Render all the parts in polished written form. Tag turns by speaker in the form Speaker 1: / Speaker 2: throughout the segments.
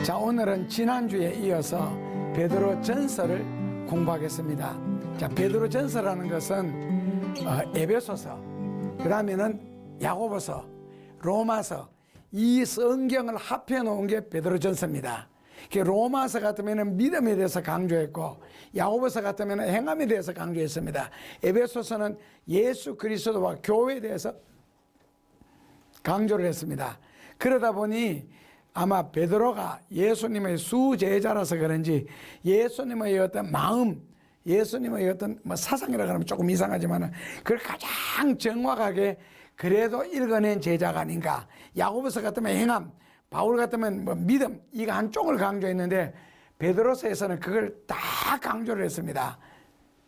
Speaker 1: 자, 오늘은 지난주에 이어서 베드로 전서를 공부하겠습니다. 자, 베드로 전서라는 것은 에베소서, 그 다음에는 야고보서, 로마서, 이 성경을 합해 놓은 게 베드로 전서입니다. 로마서 같으면 믿음에 대해서 강조했고, 야고보서 같으면 행함에 대해서 강조했습니다. 에베소서는 예수 그리스도와 교회에 대해서 강조를 했습니다. 그러다 보니 아마 베드로가 예수님의 수제자라서 그런지 예수님의 어떤 마음, 예수님의 어떤 사상이라고 하면 조금 이상하지만 그걸 가장 정확하게 그래도 읽어낸 제자가 아닌가. 야고보서 같으면 행함, 바울 같으면 믿음, 이거 한쪽을 강조했는데 베드로서에서는 그걸 다 강조를 했습니다.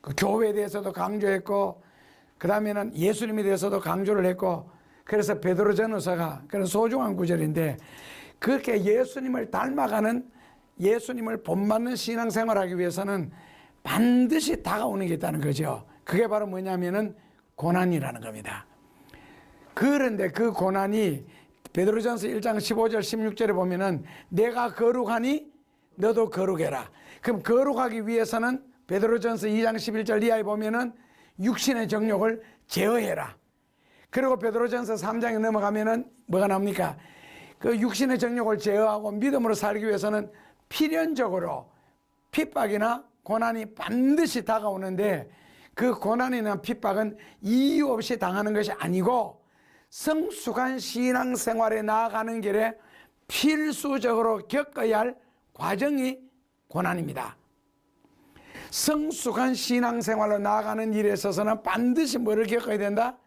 Speaker 1: 그 교회에 대해서도 강조했고, 그 다음에는 예수님에 대해서도 강조를 했고, 그래서 베드로 전후서가 그런 소중한 구절인데, 그렇게 예수님을 닮아가는, 예수님을 본받는 신앙생활하기 위해서는 반드시 다가오는 게 있다는 거죠. 그게 바로 뭐냐면은 고난이라는 겁니다. 그런데 그 고난이 베드로전서 1장 15절 16절에 보면은 내가 거룩하니 너도 거룩해라. 그럼 거룩하기 위해서는 베드로전서 2장 11절 이하에 보면은 육신의 정욕을 제어해라. 그리고 베드로전서 3장에 넘어가면은 뭐가 나옵니까? 그 육신의 정욕을 제어하고 믿음으로 살기 위해서는 필연적으로 핍박이나 고난이 반드시 다가오는데, 그 고난이나 핍박은 이유 없이 당하는 것이 아니고 성숙한 신앙생활에 나아가는 길에 필수적으로 겪어야 할 과정이 고난입니다. 성숙한 신앙생활로 나아가는 일에 있어서는 반드시 뭐를 겪어야 된다?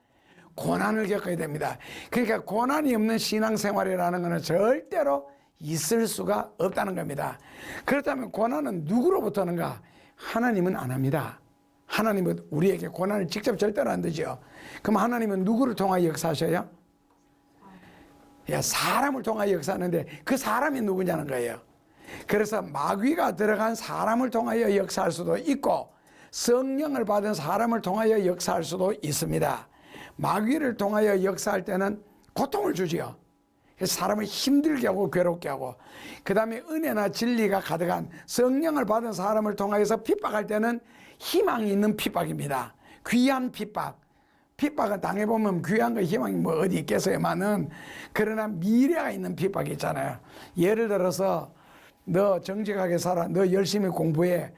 Speaker 1: 고난을 겪어야 됩니다. 그러니까 고난이 없는 신앙생활이라는 것은 절대로 있을 수가 없다는 겁니다. 그렇다면 고난은 누구로부터 오는가? 하나님은 안 합니다. 하나님은 우리에게 고난을 직접 절대로 안 드죠. 그럼 하나님은 누구를 통하여 역사하셔요? 사람을 통하여 역사하는데 그 사람이 누구냐는 거예요. 그래서 마귀가 들어간 사람을 통하여 역사할 수도 있고, 성령을 받은 사람을 통하여 역사할 수도 있습니다. 마귀를 통하여 역사할 때는 고통을 주지요. 사람을 힘들게 하고 괴롭게 하고, 그 다음에 은혜나 진리가 가득한 성령을 받은 사람을 통하여서 핍박할 때는 희망이 있는 핍박입니다. 귀한 핍박. 핍박은 당해보면 귀한 거 희망이 뭐 어디 있겠어요만은, 그러나 미래가 있는 핍박이 있잖아요. 예를 들어서 너 정직하게 살아, 너 열심히 공부해.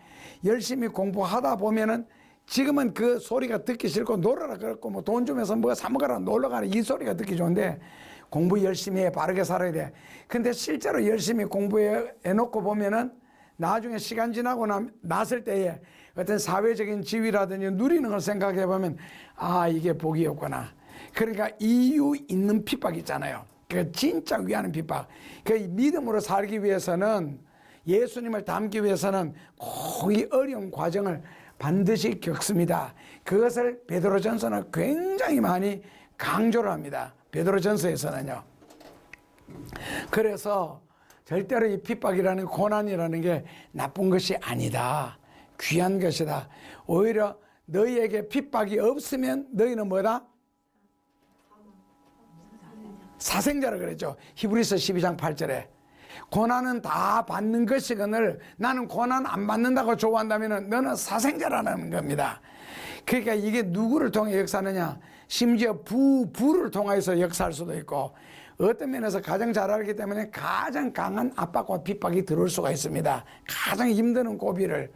Speaker 1: 열심히 공부하다 보면은 지금은 그 소리가 듣기 싫고 놀아라 그렇고 뭐 돈 주면서 뭐 사 먹어라 놀러 가라 이 소리가 듣기 좋은데, 공부 열심히 해, 바르게 살아야 돼. 근데 실제로 열심히 공부해 놓고 보면은 나중에 시간 지나고 났을 때에 어떤 사회적인 지위라든지 누리는 걸 생각해 보면 이게 복이었구나. 그러니까 이유 있는 핍박 있잖아요. 그 진짜 위하는 핍박. 그 믿음으로 살기 위해서는, 예수님을 닮기 위해서는 꼭 이 어려운 과정을 반드시 겪습니다. 그것을 베드로전서는 굉장히 많이 강조를 합니다. 베드로전서에서는요. 그래서 절대로 이 핍박이라는 고난이라는 게 나쁜 것이 아니다. 귀한 것이다. 오히려 너희에게 핍박이 없으면 너희는 뭐다? 사생자라 그랬죠. 히브리서 12장 8절에. 고난은 다 받는 것이거늘 나는 고난 안 받는다고 좋아한다면 너는 사생자라는 겁니다. 그러니까 이게 누구를 통해 역사하느냐? 심지어 부를 통해서 역사할 수도 있고, 어떤 면에서 가장 잘 알기 때문에 가장 강한 압박과 핍박이 들어올 수가 있습니다. 가장 힘드는 고비를.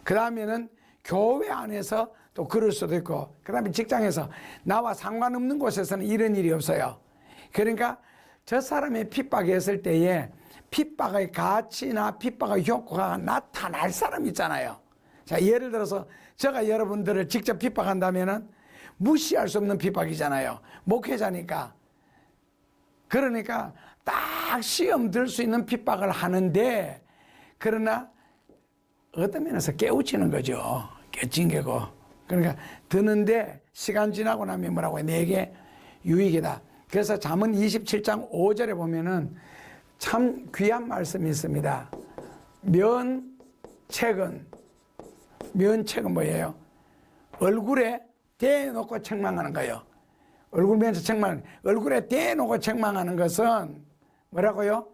Speaker 1: 그 다음에는 교회 안에서 또 그럴 수도 있고, 그 다음에 직장에서 나와 상관없는 곳에서는 이런 일이 없어요. 그러니까 저 사람의 핍박이 있을 때에 핍박의 가치나 핍박의 효과가 나타날 사람 있잖아요. 자, 예를 들어서 제가 여러분들을 직접 핍박한다면은 무시할 수 없는 핍박이잖아요. 목회자니까. 그러니까 딱 시험 들 수 있는 핍박을 하는데, 그러나 어떤 면에서 깨우치는 거죠. 깨친 게고. 그러니까 드는데 시간 지나고 나면 뭐라고 해? 내게 유익이다. 그래서 잠언 27장 5절에 보면은 참 귀한 말씀이 있습니다. 면책은 뭐예요? 얼굴에 대놓고 책망하는 거예요. 얼굴에 대놓고 책망하는 것은 뭐라고요?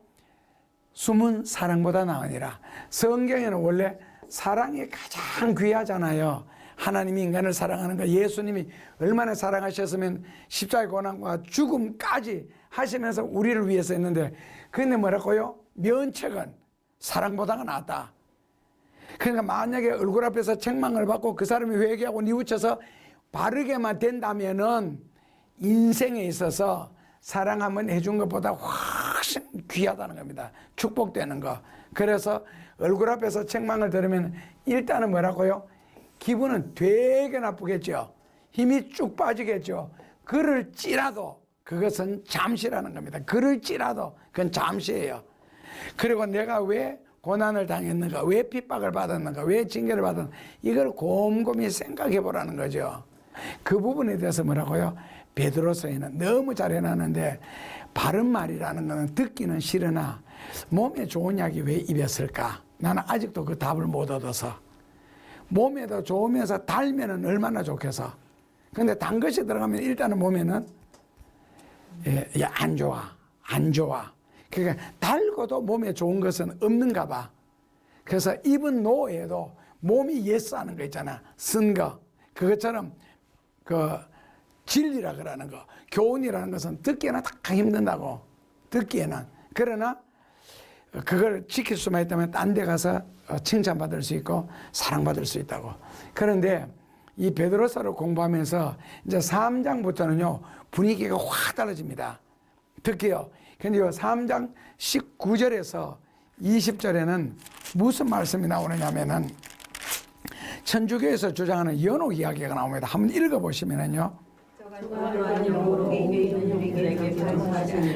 Speaker 1: 숨은 사랑보다 나으니라. 성경에는 원래 사랑이 가장 귀하잖아요. 하나님이 인간을 사랑하는 거, 예수님이 얼마나 사랑하셨으면 십자가의 고난과 죽음까지 하시면서 우리를 위해서 했는데, 근데 뭐라고요? 면책은 사랑보다가 낫다. 그러니까 만약에 얼굴 앞에서 책망을 받고 그 사람이 회개하고 뉘우쳐서 바르게만 된다면은 인생에 있어서 사랑 한번 해준 것보다 훨씬 귀하다는 겁니다. 축복되는 거. 그래서 얼굴 앞에서 책망을 들으면 일단은 뭐라고요? 기분은 되게 나쁘겠죠. 힘이 쭉 빠지겠죠. 그럴지라도 그것은 잠시라는 겁니다. 그럴지라도 그건 잠시예요. 그리고 내가 왜 고난을 당했는가, 왜 핍박을 받았는가, 왜 징계를 받았는가, 이걸 곰곰이 생각해 보라는 거죠. 그 부분에 대해서 뭐라고요? 베드로서에는 너무 잘 해놨는데, 바른 말이라는 것은 듣기는 싫으나 몸에 좋은 약이 왜 입에 쓸까? 나는 아직도 그 답을 못 얻어서. 몸에도 좋으면서 달면은 얼마나 좋겠어. 근데 단 것이 들어가면 일단은 몸에는 안 좋아. 안 좋아. 그러니까 달고도 몸에 좋은 것은 없는가 봐. 그래서 입은 노에도 몸이 예스 하는 거 있잖아. 쓴 거. 그것처럼 그 진리라 그러는 거, 교훈이라는 것은 듣기에는 다 힘든다고. 듣기에는. 그러나 그걸 지킬 수만 있다면 딴 데 가서 칭찬받을 수 있고 사랑받을 수 있다고. 그런데 이 베드로서를 공부하면서 이제 3장부터는요 분위기가 확 달라집니다. 특히요. 근데 이 3장 19절에서 20절에는 무슨 말씀이 나오느냐면은 천주교에서 주장하는 연옥 이야기가 나옵니다. 한번 읽어보시면은요.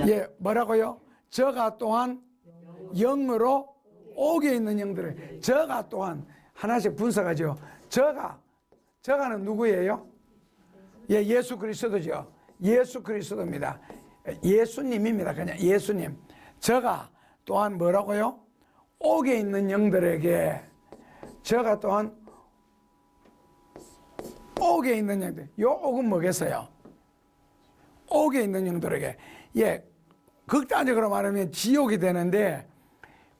Speaker 1: 예, 뭐라고요? 저가 또한 영으로 옥에 있는 영들을, 저가 또한 하나씩 분석하죠. 저가는 누구예요? 예, 예수 그리스도죠. 예수 그리스도입니다. 예수님입니다. 그냥 예수님. 저가 또한 뭐라고요? 옥에 있는 영들에게, 저가 또한 옥에 있는 영들. 요 옥은 뭐겠어요? 옥에 있는 영들에게. 예, 극단적으로 말하면 지옥이 되는데,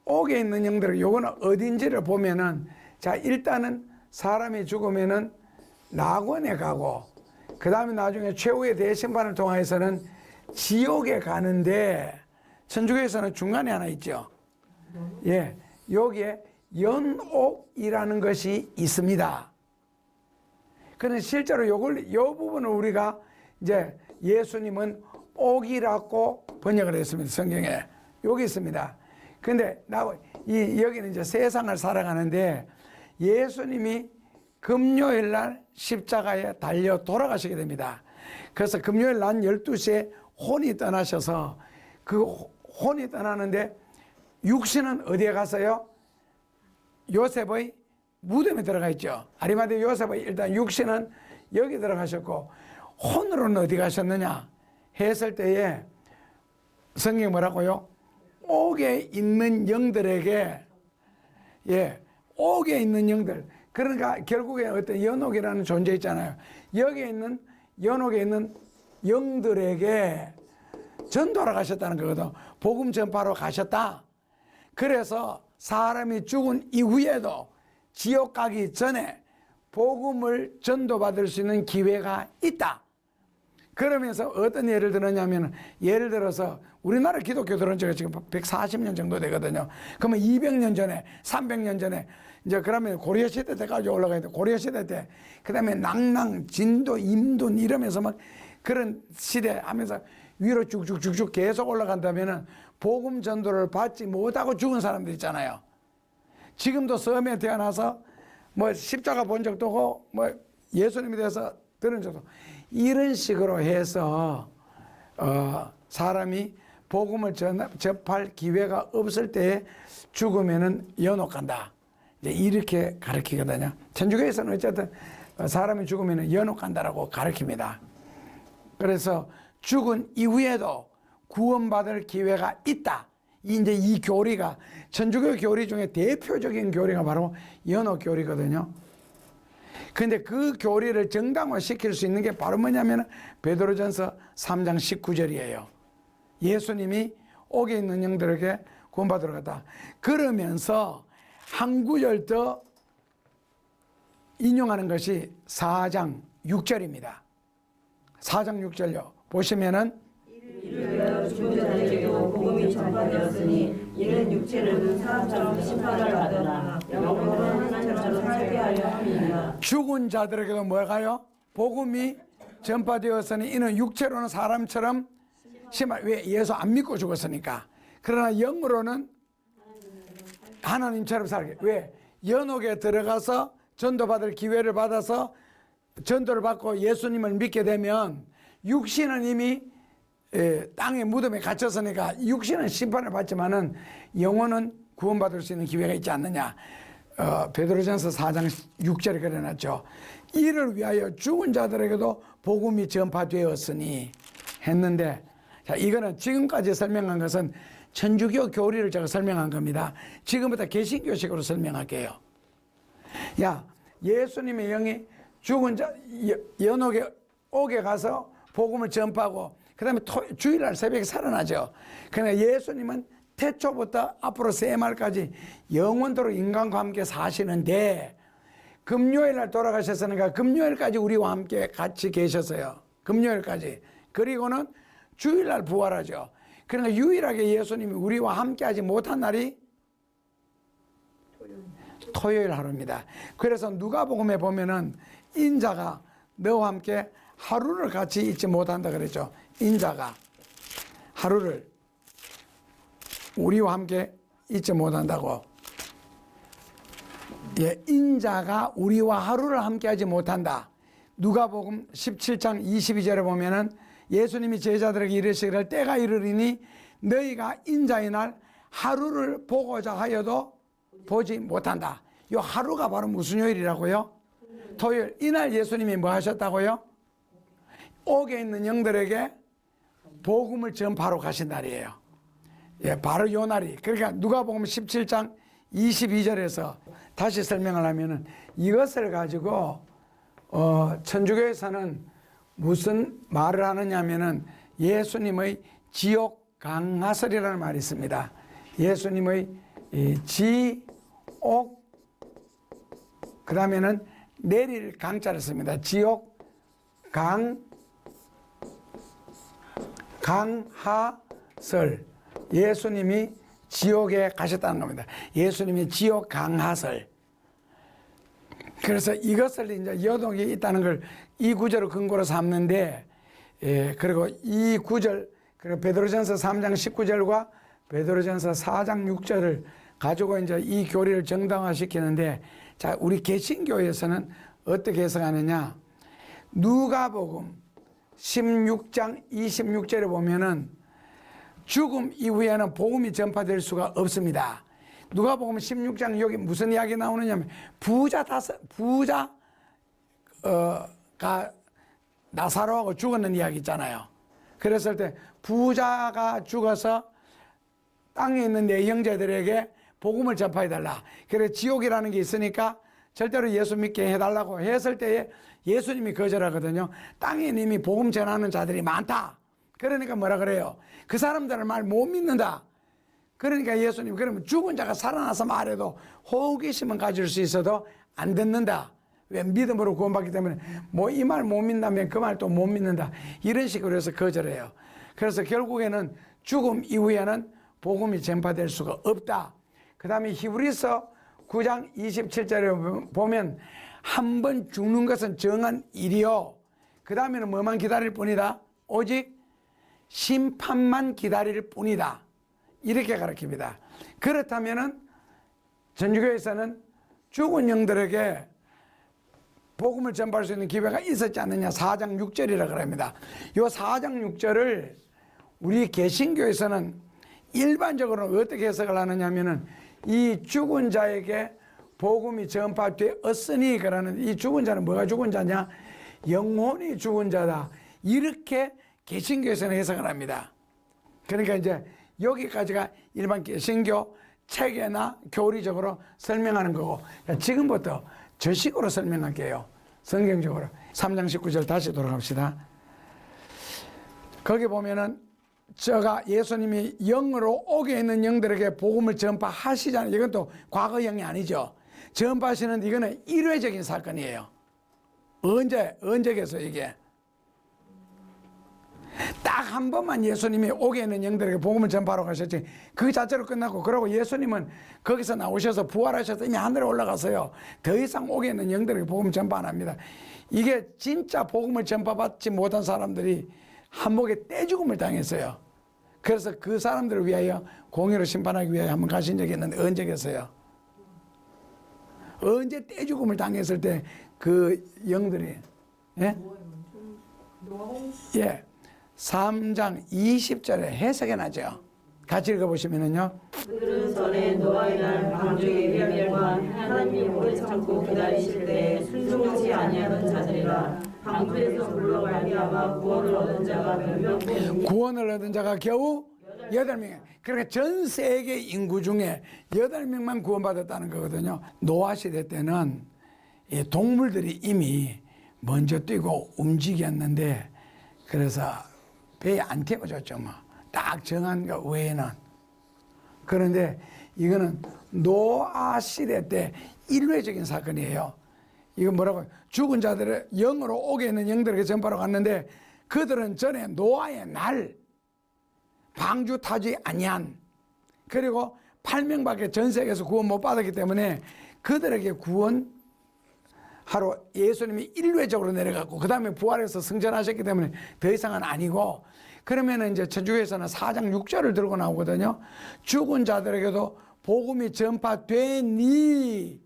Speaker 1: 옥에 있는 영들, 요거는 어딘지를 보면은, 자, 일단은 사람이 죽으면은 낙원에 가고, 그 다음에 나중에 최후의 대심판을 통해서는 지옥에 가는데, 천주교에서는 중간에 하나 있죠. 예, 여기에 연옥이라는 것이 있습니다. 그런데 실제로 요 부분을 우리가 이제 예수님은 옥이라고 번역을 했습니다. 성경에. 여기 있습니다. 근데 여기는 이제 세상을 살아가는데 예수님이 금요일 날 십자가에 달려 돌아가시게 됩니다. 그래서 금요일 날 12시에 혼이 떠나셔서 그 혼이 떠나는데 육신은 어디에 갔어요? 요셉의 무덤에 들어가 있죠. 아리마대 요셉의 일단 육신은 여기 들어가셨고 혼으로는 어디 가셨느냐 했을 때에 성경이 뭐라고요? 옥에 있는 영들에게, 예, 옥에 있는 영들. 그러니까 결국에 어떤 연옥이라는 존재 있잖아요. 여기에 있는 연옥에 있는 영들에게 전도하러 가셨다는 거거든. 복음 전파로 가셨다. 그래서 사람이 죽은 이후에도 지옥 가기 전에 복음을 전도받을 수 있는 기회가 있다. 그러면서 어떤 예를 들었냐면, 예를 들어서 우리나라 기독교 들어온 지가 지금 140년 정도 되거든요. 그러면 200년 전에, 300년 전에, 이제 그러면 고려시대 때까지 올라가야 돼. 고려시대 때, 그 다음에 낭랑, 진도, 임돈 이러면서 막 그런 시대 하면서 위로 쭉쭉쭉쭉 계속 올라간다면은 복음 전도를 받지 못하고 죽은 사람들 있잖아요. 지금도 섬에 태어나서 뭐 십자가 본 적도 없고 뭐 예수님에 대해서 들은 적도 없고, 이런 식으로 해서 사람이 복음을 접할 기회가 없을 때에 죽으면은 연옥 간다. 이제 이렇게 가르치거든요. 천주교에서는 어쨌든 사람이 죽으면은 연옥 간다라고 가르칩니다. 그래서 죽은 이후에도 구원받을 기회가 있다. 이제 이 교리가 천주교 교리 중에 대표적인 교리가 바로 연옥 교리거든요. 근데 그 교리를 정당화시킬 수 있는 게 바로 뭐냐면 베드로전서 3장 19절이에요. 예수님이 옥에 있는 영들에게 구원받으러 갔다. 그러면서 한 구절 더 인용하는 것이 4장 6절입니다. 4장 6절요. 보시면은
Speaker 2: 이를 위하여 죽은 자에게도 복음이 전파되었으니 이는 육체를 얻은 사람처럼 심판을 받으나 영혼은 하나님처럼 살게 하려 함이니라.
Speaker 1: 죽은 자들에게도 뭐가요? 복음이 전파되었으니 이는 육체로는 사람처럼 심판. 왜? 예수 안 믿고 죽었으니까. 그러나 영으로는 하나님처럼 살게. 왜? 연옥에 들어가서 전도받을 기회를 받아서 전도를 받고 예수님을 믿게 되면 육신은 이미 땅의 무덤에 갇혔으니까 육신은 심판을 받지만은 영혼은 구원받을 수 있는 기회가 있지 않느냐. 베드로전서 4장 6절에 그려놨죠. 이를 위하여 죽은 자들에게도 복음이 전파되었으니 했는데, 자, 이거는 지금까지 설명한 것은 천주교 교리를 제가 설명한 겁니다. 지금부터 개신교식으로 설명할게요. 야, 예수님의 영이 죽은 자 연옥에 옥에 가서 복음을 전파하고 그 다음에 주일날 새벽에 살아나죠. 그러니까 예수님은 태초부터 앞으로 세말까지 영원토록 인간과 함께 사시는데 금요일날 돌아가셨으니까 금요일까지 우리와 함께 같이 계셨어요. 금요일까지. 그리고는 주일날 부활하죠. 그러니까 유일하게 예수님이 우리와 함께하지 못한 날이 토요일 하루입니다. 그래서 누가복음에 보면은 인자가 너와 함께 하루를 같이 있지 못한다 그랬죠. 인자가 하루를 우리와 함께 있지 못한다고. 예, 인자가 우리와 하루를 함께하지 못한다. 누가복음 17장 22절에 보면은 예수님이 제자들에게 이르시기를 때가 이르리니 너희가 인자의 날 하루를 보고자 하여도 보지 못한다. 이 하루가 바로 무슨 요일이라고요? 토요일. 이날 예수님이 뭐 하셨다고요? 옥에 있는 영들에게 복음을 전파로 가신 날이에요. 예, 바로 요 날이. 그러니까 누가복음 17장 22절에서 다시 설명을 하면은 이것을 가지고 천주교에서는 무슨 말을 하느냐면은 예수님의 지옥 강하설이라는 말이 있습니다. 예수님의 지옥 그 다음에는 내릴 강자를 씁니다. 지옥 강하설. 예수님이 지옥에 가셨다는 겁니다. 예수님이 지옥 강하설. 그래서 이것을 이제 여동이 있다는 걸 이 구절을 근거로 삼는데, 그리고 이 구절, 그리고 베드로전서 3장 19절과 베드로전서 4장 6절을 가지고 이제 이 교리를 정당화시키는데, 자, 우리 개신교에서는 어떻게 해석하느냐? 누가복음 16장 26절에 보면은 죽음 이후에는 복음이 전파될 수가 없습니다. 누가복음 16장 여기 무슨 이야기 나오느냐면 부자가 나사로하고 죽었는 이야기 있잖아요. 그랬을 때 부자가 죽어서 땅에 있는 내 형제들에게 복음을 전파해달라. 그래서 지옥이라는 게 있으니까 절대로 예수 믿게 해달라고 했을 때에 예수님이 거절하거든요. 땅에 이미 복음 전하는 자들이 많다. 그러니까 뭐라 그래요? 그 사람들은 말 못 믿는다. 그러니까 예수님, 그러면 죽은 자가 살아나서 말해도 호기심은 가질 수 있어도 안 듣는다. 왜? 믿음으로 구원받기 때문에 뭐 이 말 못 믿는다면 그 말 또 못 믿는다. 이런 식으로 해서 거절해요. 그래서 결국에는 죽음 이후에는 복음이 전파될 수가 없다. 그 다음에 히브리서 9장 27절에 보면 한 번 죽는 것은 정한 일이요. 그 다음에는 뭐만 기다릴 뿐이다? 오직 심판만 기다릴 뿐이다. 이렇게 가르칩니다. 그렇다면은 전주교에서는 죽은 영들에게 복음을 전파할 수 있는 기회가 있었지 않느냐. 4장 6절이라 그럽니다. 이 4장 6절을 우리 개신교에서는 일반적으로 어떻게 해석을 하느냐 하면은 이 죽은 자에게 복음이 전파되었으니 그러는 이 죽은 자는 뭐가 죽은 자냐? 영혼이 죽은 자다. 이렇게 개신교에서는 해석을 합니다. 그러니까 이제 여기까지가 일반 개신교 체계나 교리적으로 설명하는 거고, 지금부터 저식으로 설명할게요. 성경적으로. 3장 19절 다시 돌아갑시다. 거기 보면은 저가 예수님이 영으로 옥에 있는 영들에게 복음을 전파하시잖아요. 이건 또 과거형이 아니죠. 전파하시는 이거는 일회적인 사건이에요. 언제겠어요 이게? 딱 한 번만 예수님이 옥에 있는 영들에게 복음을 전파하러 가셨지 그 자체로 끝나고, 그러고 예수님은 거기서 나오셔서 부활하셔서 이미 하늘에 올라가서요 더 이상 옥에 있는 영들에게 복음을 전파 안 합니다. 이게 진짜 복음을 전파받지 못한 사람들이 한목에 떼죽음을 당했어요. 그래서 그 사람들을 위하여 공의로 심판하기 위하여 한번 가신 적이 있는데 언제겠어요? 언제 떼죽음을 당했을 때 그 영들이, 예? 예. 3장 20절에 해석해 나죠. 같이 읽어보시면은요.
Speaker 2: 그들은 전에 노아의 날 방주의 멸망과 하나님이 오래 참고 기다리실 때 순종하지 아니하던 자들이라. 방주에서 불러 말미암아 구원을 얻은 자가 몇 명뿐이니
Speaker 1: 구원을 얻은 자가 겨우 8명. 그러니까 전 세계 인구 중에 8명만 구원받았다는 거거든요. 노아 시대 때는 이 동물들이 이미 먼저 뛰고 움직였는데, 그래서 배에 안 태워줬죠. 뭐. 딱 정한 것 외에는. 그런데 이거는 노아 시대 때 일회적인 사건이에요. 이거 뭐라고? 죽은 자들을 영으로 옥에 있는 영들에게 전파로 갔는데, 그들은 전에 노아의 날 방주 타지 아니한, 그리고 8명밖에 전 세계에서 구원 못 받았기 때문에 그들에게 구원하러 예수님이 일회적으로 내려갔고, 그 다음에 부활해서 승천하셨기 때문에 더 이상은 아니고, 그러면 이제 천주교에서는 4장 6절을 들고 나오거든요. 죽은 자들에게도 복음이 전파되니,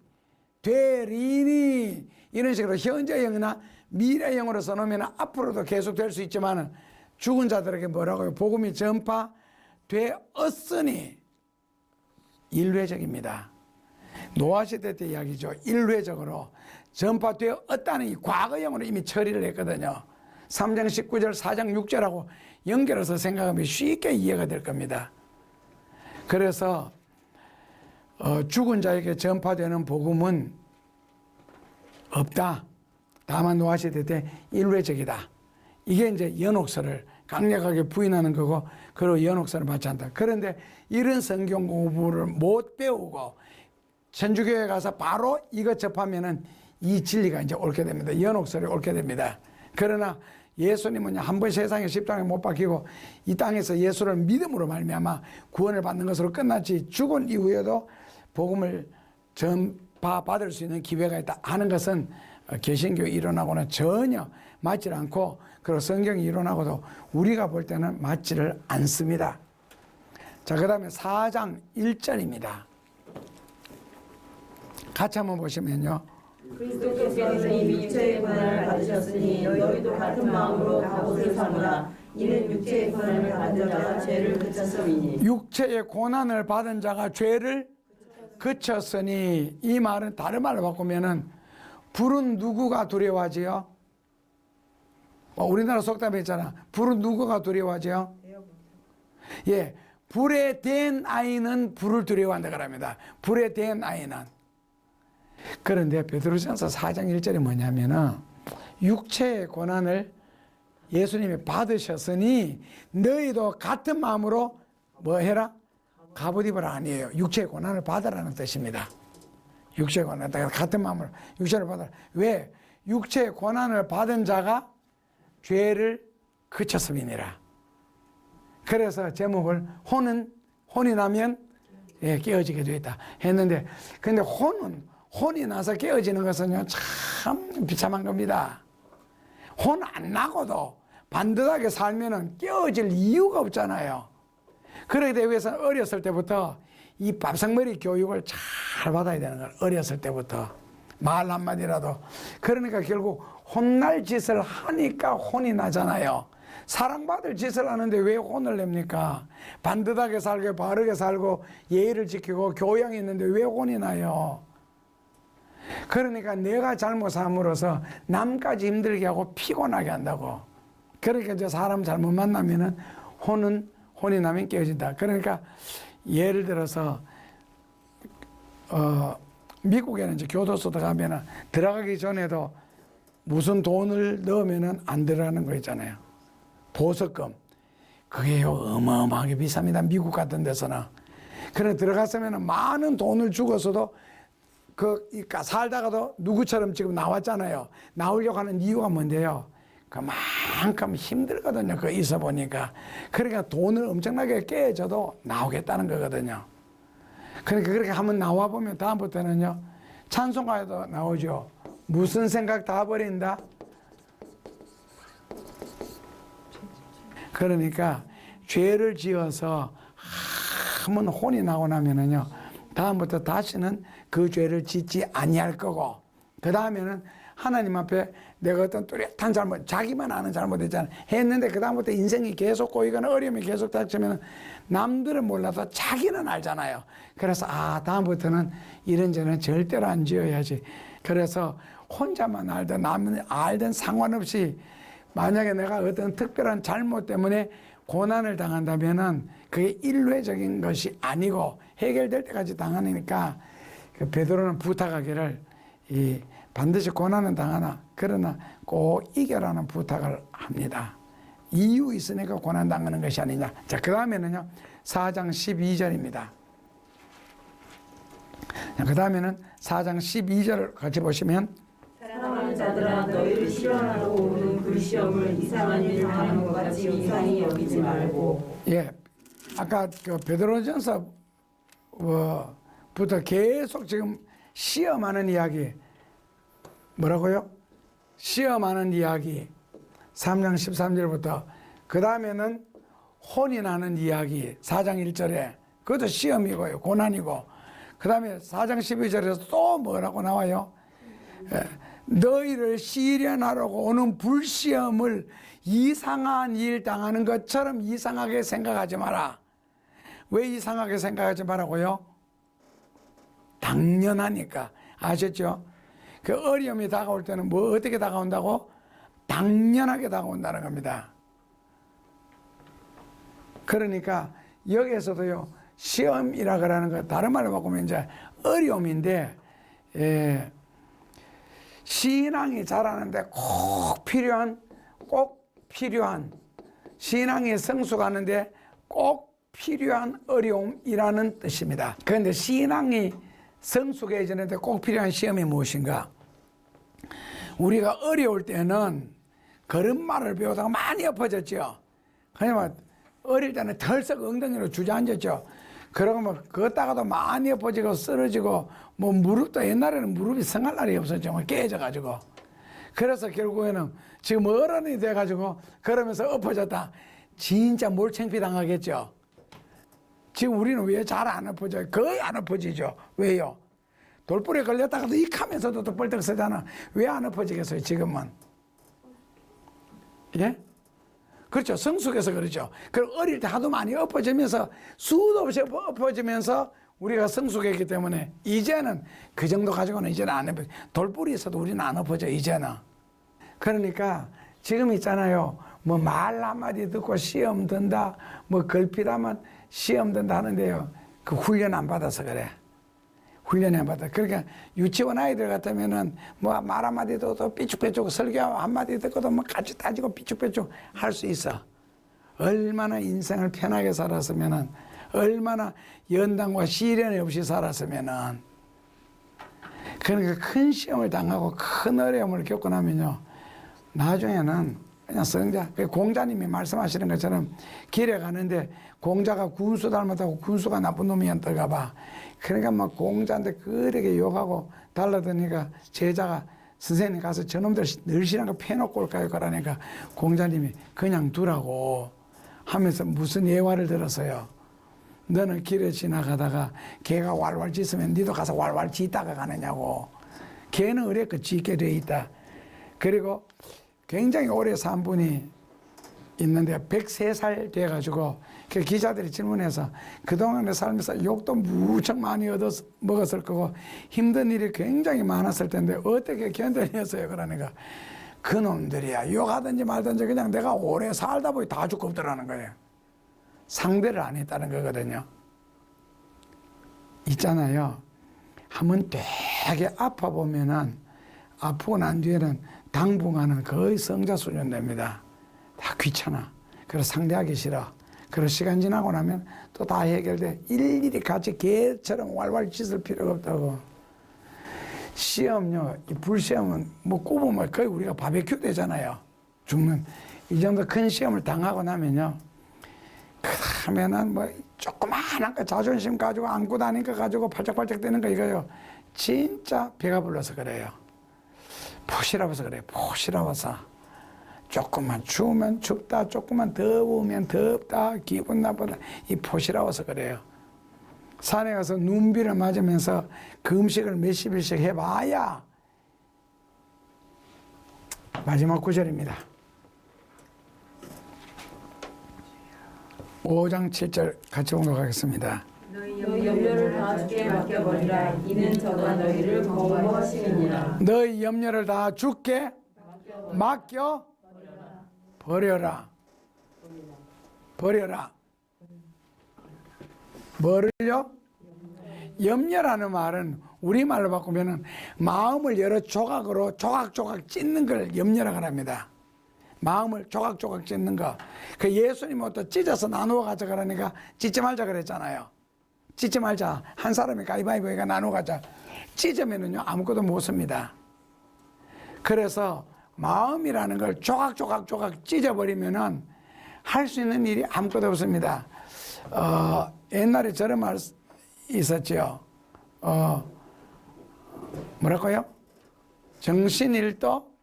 Speaker 1: 되리니, 이런 식으로 현재형이나 미래형으로 써놓으면 앞으로도 계속 될 수 있지만, 죽은 자들에게 뭐라고요? 복음이 전파되었으니, 일회적입니다. 노아 시대 때 이야기죠. 일회적으로 전파되었다는 이 과거형으로 이미 처리를 했거든요. 3장 19절, 4장 6절하고 연결해서 생각하면 쉽게 이해가 될 겁니다. 그래서 죽은 자에게 전파되는 복음은 없다. 다만 노아 시대 때 일회적이다. 이게 이제 연옥설을 강력하게 부인하는 거고, 그리고 연옥설을 받지 않다. 그런데 이런 성경 공부를 못 배우고 천주교에 가서 바로 이거 접하면은 이 진리가 이제 옳게 됩니다. 연옥설이 옳게 됩니다. 그러나 예수님은 한 번 세상에 십자가에 못 박히고 이 땅에서 예수를 믿음으로 말미암아 구원을 받는 것으로 끝났지, 죽은 이후에도 복음을 전파받을 수 있는 기회가 있다 하는 것은 개신교 이론하고는 전혀 맞지 않고, 그리고 성경이 이론하고도 우리가 볼 때는 맞지를 않습니다. 자, 그 다음에 4장 1절입니다. 같이 한번 보시면요.
Speaker 2: 그리스도께서는 이미 육체의 고난을 받으셨으니 너희도 같은 마음으로 갑옷을 삼으라. 이는 육체의 고난을 받은 자가 죄를 그쳤음이니.
Speaker 1: 육체의 고난을 받은 자가 죄를 그쳤으니, 이 말은 다른 말로 바꾸면은 불은 누구가 두려워하지요? 우리나라 속담에 있잖아. 불은 누구가 두려워하지요? 예, 불에 댄 아이는 불을 두려워한다 그럽니다. 불에 댄 아이는. 그런데 베드로전서 4장 1절이 뭐냐면은 육체의 고난을 예수님이 받으셨으니 너희도 같은 마음으로 뭐 해라? 갑옷 입으라 아니에요. 육체의 고난을 받으라는 뜻입니다. 육체의 고난, 같은 마음으로 육체를 받으라. 왜? 육체의 고난을 받은 자가 죄를 그쳤음이니라. 그래서 제목을 혼이 나면 예, 깨어지게 되어 있다 했는데, 근데 혼이 나서 깨어지는 것은요 참 비참한 겁니다. 혼 안 나고도 반듯하게 살면은 깨어질 이유가 없잖아요. 그러기 위해서는 어렸을 때부터 이 밥상머리 교육을 잘 받아야 되는 거예요. 어렸을 때부터 말 한마디라도. 그러니까 결국 혼날 짓을 하니까 혼이 나잖아요. 사랑받을 짓을 하는데 왜 혼을 냅니까? 반듯하게 살고 바르게 살고 예의를 지키고 교양이 있는데 왜 혼이 나요? 그러니까 내가 잘못함으로써 남까지 힘들게 하고 피곤하게 한다고. 그러니까 이제 사람 잘못 만나면은 혼이 나면 깨어진다. 그러니까 예를 들어서 미국에는 이제 교도소 들어가면은 들어가기 전에도 무슨 돈을 넣으면은 안 들어가는 거 있잖아요. 보석금. 그게요 어마어마하게 비쌉니다. 미국 같은 데서는. 그래 들어갔으면 많은 돈을 주고서도 살다가도 누구처럼 지금 나왔잖아요. 나오려고 하는 이유가 뭔데요? 그만큼 힘들거든요. 그 있어 보니까. 그러니까 돈을 엄청나게 깨져도 나오겠다는 거거든요. 그러니까 그렇게 한번 나와 보면 다음부터는요 찬송가에도 나오죠. 무슨 생각 다 버린다. 그러니까 죄를 지어서 한번 혼이 나고 나면은요 다음부터 다시는 그 죄를 짓지 아니할 거고, 그 다음에는 하나님 앞에 내가 어떤 뚜렷한 잘못, 자기만 아는 잘못이잖아 했는데 그 다음부터 인생이 계속 꼬이거나 어려움이 계속 닥치면 남들은 몰라도 자기는 알잖아요. 그래서 다음부터는 이런 죄는 절대로 안 지어야지. 그래서 혼자만 알든 남은 알든 상관없이 만약에 내가 어떤 특별한 잘못 때문에 고난을 당한다면은 그게 일회적인 것이 아니고 해결될 때까지 당하니까 그 베드로는 부탁하기를 반드시 고난은 당하나 그러나 꼭 이겨라는 부탁을 합니다. 이유 있으니까 고난 당하는 것이 아니냐. 자, 그 다음에는요 4장 12절입니다. 그 다음에는 4장 12절을 같이 보시면,
Speaker 2: 사랑하는 자들아 너희를 시험하러 오는 그 시험을 이상한 일 당하는 것 같이 이상히 여기지 말고.
Speaker 1: 예, 아까 그 베드로전서 부터 계속 지금 시험하는 이야기, 뭐라고요? 시험하는 이야기 3장 13절부터, 그 다음에는 혼이 나는 이야기 4장 1절에 그것도 시험이고요, 고난이고, 그 다음에 4장 12절에서 또 뭐라고 나와요? 너희를 시련하려고 오는 불시험을 이상한 일 당하는 것처럼 이상하게 생각하지 마라. 왜 이상하게 생각하지 말라고요? 당연하니까. 아셨죠? 그 어려움이 다가올 때는 뭐 어떻게 다가온다고? 당연하게 다가온다는 겁니다. 그러니까 여기에서도요 시험이라 그러는 거 다른 말로 바꾸면 이제 어려움인데, 신앙이 자라는데 꼭 필요한 신앙이 성숙하는데 꼭 필요한 어려움이라는 뜻입니다. 그런데 신앙이 성숙해지는데 꼭 필요한 시험이 무엇인가? 우리가 어려울 때는 걸음마를 배우다가 많이 엎어졌죠. 그냥 어릴 때는 털썩 엉덩이로 주저앉았죠. 그러고 뭐 걷다가도 많이 엎어지고 쓰러지고, 뭐 무릎도 옛날에는 무릎이 성할 날이 없었죠. 뭐 깨져가지고. 그래서 결국에는 지금 어른이 돼가지고 그러면서 엎어졌다. 진짜 몰창피 당하겠죠. 지금 우리는 왜 잘 안 엎어져요? 거의 안 엎어지죠. 왜요? 돌불에 걸렸다가도 익하면서도 또 벌떡 서잖아. 왜 안 엎어지겠어요, 지금은? 예? 그렇죠. 성숙해서 그렇죠. 그리고 어릴 때 하도 많이 엎어지면서 수도 없이 엎어지면서 우리가 성숙했기 때문에 이제는 그 정도 가지고는 이제는 안 엎어져. 돌불이 있어도 우리는 안 엎어져, 이제는. 그러니까 지금 있잖아요. 뭐 말 한마디 듣고 시험 든다, 뭐 걸핏하면 시험 든다 하는데요. 그 훈련 안 받아서 그래. 훈련이 안 받아. 그러니까 유치원 아이들 같으면은 뭐 말 한마디 듣고 삐죽삐죽 설교 한마디 듣고도 뭐 같이 따지고 삐죽삐죽 할 수 있어. 얼마나 인생을 편하게 살았으면은, 얼마나 연단과 시련이 없이 살았으면은. 그러니까 큰 시험을 당하고 큰 어려움을 겪고 나면요, 나중에는 그냥 성자, 공자님이 말씀하시는 것처럼 길에 가는데 공자가 군수 닮았다고 군수가 나쁜 놈이었다가 봐. 그러니까 막 공자한테 그렇게 욕하고 달라드니까 제자가 선생님 가서 저놈들 늘씬한 거 패놓고 올까요? 그러니까 공자님이 그냥 두라고 하면서 무슨 예화를 들었어요. 너는 길에 지나가다가 개가 왈왈 짖으면 니도 가서 왈왈 짖다가 가느냐고. 개는 어렵고 짖게 돼 있다. 그리고 굉장히 오래 산 분이 있는데 103살 돼가지고 그 기자들이 질문해서 그동안에 살면서 욕도 무척 많이 먹었을 거고 힘든 일이 굉장히 많았을 텐데 어떻게 견뎌냈어요? 그러니까 그놈들이야 욕하든지 말든지 그냥 내가 오래 살다 보니 다 죽고 없더라는 거예요. 상대를 안 했다는 거거든요. 있잖아요. 한번 되게 아파 보면은 아프고 난 뒤에는 당분간은 거의 성자 수준 됩니다. 다 귀찮아. 그래서 상대하기 싫어. 그런 시간 지나고 나면 또 다 해결돼. 일일이 같이 개처럼 왈왈 짖을 필요가 없다고. 시험요, 이 불시험은 뭐 꼽으면 거의 우리가 바베큐 되잖아요. 죽는. 이 정도 큰 시험을 당하고 나면요. 그러면은 뭐 조그마한 거 자존심 가지고 안고 다니는 거 가지고 팔짝팔짝 되는 거 이거요. 진짜 배가 불러서 그래요. 포시라워서 그래요. 포시라워서. 조금만 추우면 춥다, 조금만 더우면 덥다, 기분 나쁘다. 이 포시라워서 그래요. 산에 가서 눈비를 맞으면서 그 음식을 몇십 일씩 해봐야 마지막 구절입니다. 5장 7절 같이 봉독하겠습니다.
Speaker 2: 너희 염려를 다 주께 맡겨버리라. 이는 저가 너희를 보호하심이니라.
Speaker 1: 너희 염려를 다 주께 맡겨 버려라. 버려라. 뭐를요? 염려라는 말은 우리말로 바꾸면은 마음을 여러 조각으로 조각조각 찢는 걸 염려라고 합니다. 마음을 조각조각 찢는 거. 그 예수님은 또 찢어서 나누어 가자 그러니까 찢지 말자 그랬잖아요. 찢지 말자. 한 사람이 가위바위보가 나누어 가자. 찢으면은요 아무것도 못 씁니다. 그래서 마음이라는 걸 조각조각 찢어버리면은 할 수 있는 일이 아무것도 없습니다. 옛날에 저런 말 있었죠. 뭐랄까요? 정신일도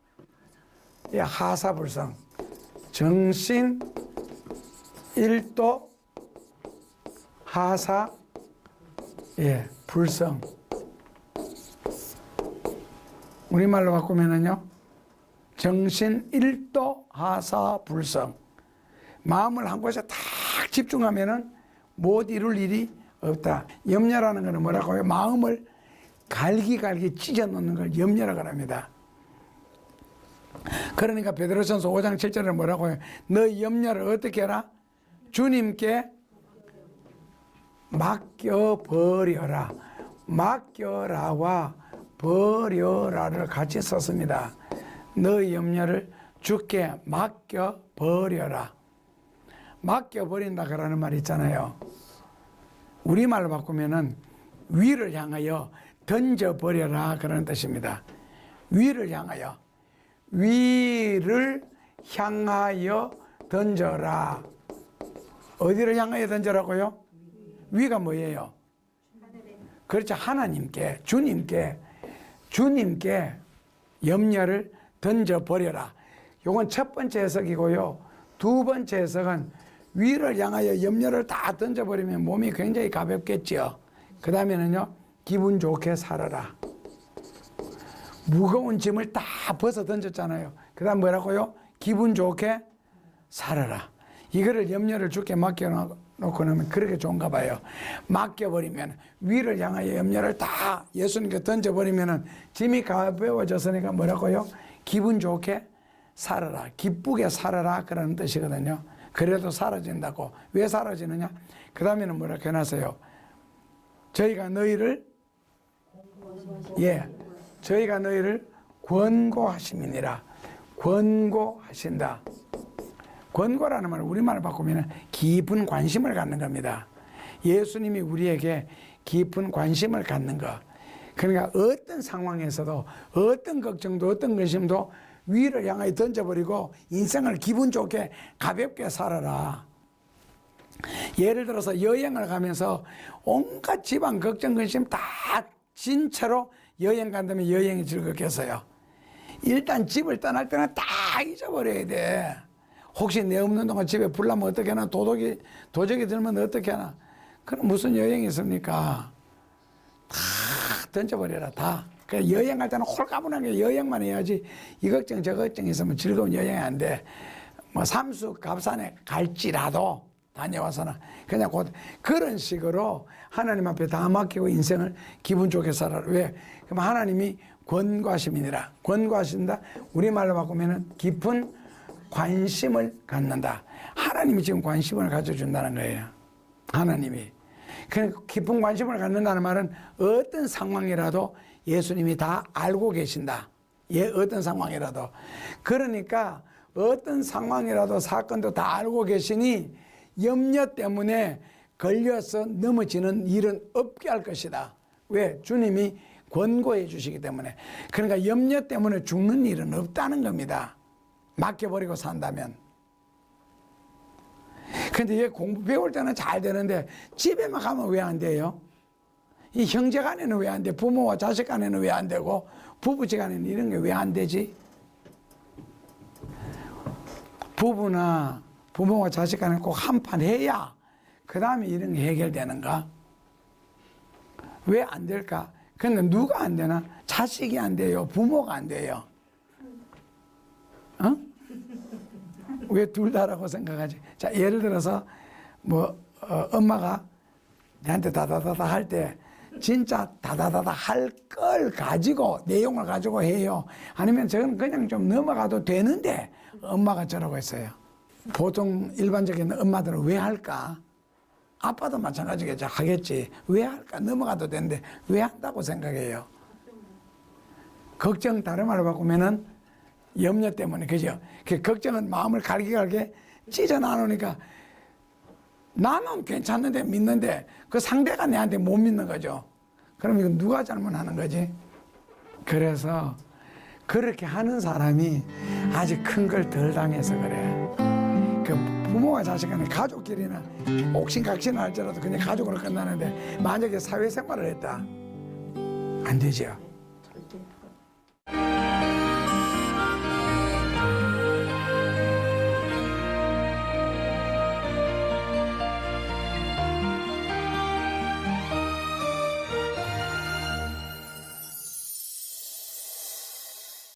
Speaker 1: 하사불성. 정신일도 하사 불성. 우리말로 바꾸면은요. 정신일도 하사불성. 마음을 한 곳에 딱 집중하면은 못 이룰 일이 없다. 염려라는 것은 뭐라고요? 마음을 갈기갈기 찢어 놓는 걸 염려라고 합니다. 그러니까 베드로전서 5장 7절에 뭐라고요? 너희 염려를 어떻게 해라? 주님께 맡겨버려라. 맡겨라와 버려라를 같이 썼습니다. 너희 염려를 주께 맡겨버려라. 맡겨버린다 그러는 말 있잖아요. 우리말로 바꾸면은 위를 향하여 던져버려라 그런 뜻입니다. 위를 향하여. 위를 향하여 던져라. 어디를 향하여 던져라고요? 위가 뭐예요? 그렇죠. 하나님께, 주님께 염려를 던져버려라. 요건 첫 번째 해석이고요. 두 번째 해석은 위를 향하여 염려를 다 던져버리면 몸이 굉장히 가볍겠죠. 그 다음에는요, 기분 좋게 살아라. 무거운 짐을 다 벗어 던졌잖아요. 그 다음 뭐라고요? 기분 좋게 살아라. 이거를 염려를 주께 맡겨놓고 나면 그렇게 좋은가 봐요. 맡겨버리면, 위를 향하여 염려를 다 예수님께 던져버리면 짐이 가벼워졌으니까 뭐라고요? 기분 좋게 살아라. 기쁘게 살아라. 그런 뜻이거든요. 그래도 사라진다고. 왜 사라지느냐? 그 다음에는 뭐라고 해놨어요? 저희가 너희를 권고하심이니라. 권고하신다. 권고라는 말은 우리말을 바꾸면 깊은 관심을 갖는 겁니다. 예수님이 우리에게 깊은 관심을 갖는 것. 그러니까 어떤 상황에서도 어떤 걱정도 어떤 근심도 위를 향하여 던져버리고 인생을 기분 좋게 가볍게 살아라. 예를 들어서 여행을 가면서 온갖 집안 걱정 근심 다 진 채로 여행 간다면 여행이 즐겁겠어요. 일단 집을 떠날 때는 다 잊어버려야 돼. 혹시 내 없는 동안 집에 불나면 어떻게 하나, 도적이 들면 어떻게 하나. 그럼 무슨 여행이 있습니까? 다 던져버려라. 다. 그러니까 여행할 때는 홀가분하게 여행만 해야지 이 걱정 저 걱정 있으면 즐거운 여행이 안 돼. 뭐 삼수 갑산에 갈지라도 다녀와서는 그냥 곧 그런 식으로 하나님 앞에 다 맡기고 인생을 기분 좋게 살아라. 왜? 그럼 하나님이 권고하심이니라. 권고하신다. 우리말로 바꾸면은 깊은 관심을 갖는다. 하나님이 지금 관심을 가져준다는 거예요. 하나님이. 그러니까 깊은 관심을 갖는다는 말은 어떤 상황이라도 예수님이 다 알고 계신다. 어떤 상황이라도. 그러니까 어떤 상황이라도 사건도 다 알고 계시니 염려 때문에 걸려서 넘어지는 일은 없게 할 것이다. 왜? 주님이 권고해 주시기 때문에. 그러니까 염려 때문에 죽는 일은 없다는 겁니다. 맡겨버리고 산다면. 근데 얘 공부 배울 때는 잘 되는데 집에만 가면 왜 안 돼요? 이 형제 간에는 왜 안 돼? 부모와 자식 간에는 왜 안 되고 부부지간에는 이런 게 왜 안 되지? 부부나 부모와 자식 간에 꼭 한판 해야 그 다음에 이런 게 해결되는가? 왜 안 될까? 근데 누가 안 되나? 자식이 안 돼요? 부모가 안 돼요? 어? 왜 둘 다라고 생각하지? 자, 예를 들어서 엄마가 내한테 다다다다 할 때 진짜 다다다다 할 걸 가지고 내용을 가지고 해요. 아니면 저는 그냥 좀 넘어가도 되는데 엄마가 저러고 있어요. 보통 일반적인 엄마들은 왜 할까? 아빠도 마찬가지겠죠. 하겠지. 왜 할까? 넘어가도 되는데 왜 한다고 생각해요? 걱정, 다른 말로 바꾸면은 염려 때문에, 그죠? 그 걱정은 마음을 갈기갈게 찢어 나누니까 나는 괜찮은데 믿는데 그 상대가 내한테 못 믿는 거죠. 그럼 이건 누가 잘못하는 거지? 그래서 그렇게 하는 사람이 아직 큰 걸 덜 당해서 그래. 그 부모와 자식 간에 가족끼리는 옥신각신을 할지라도 그냥 가족으로 끝나는데 만약에 사회생활을 했다 안 되죠.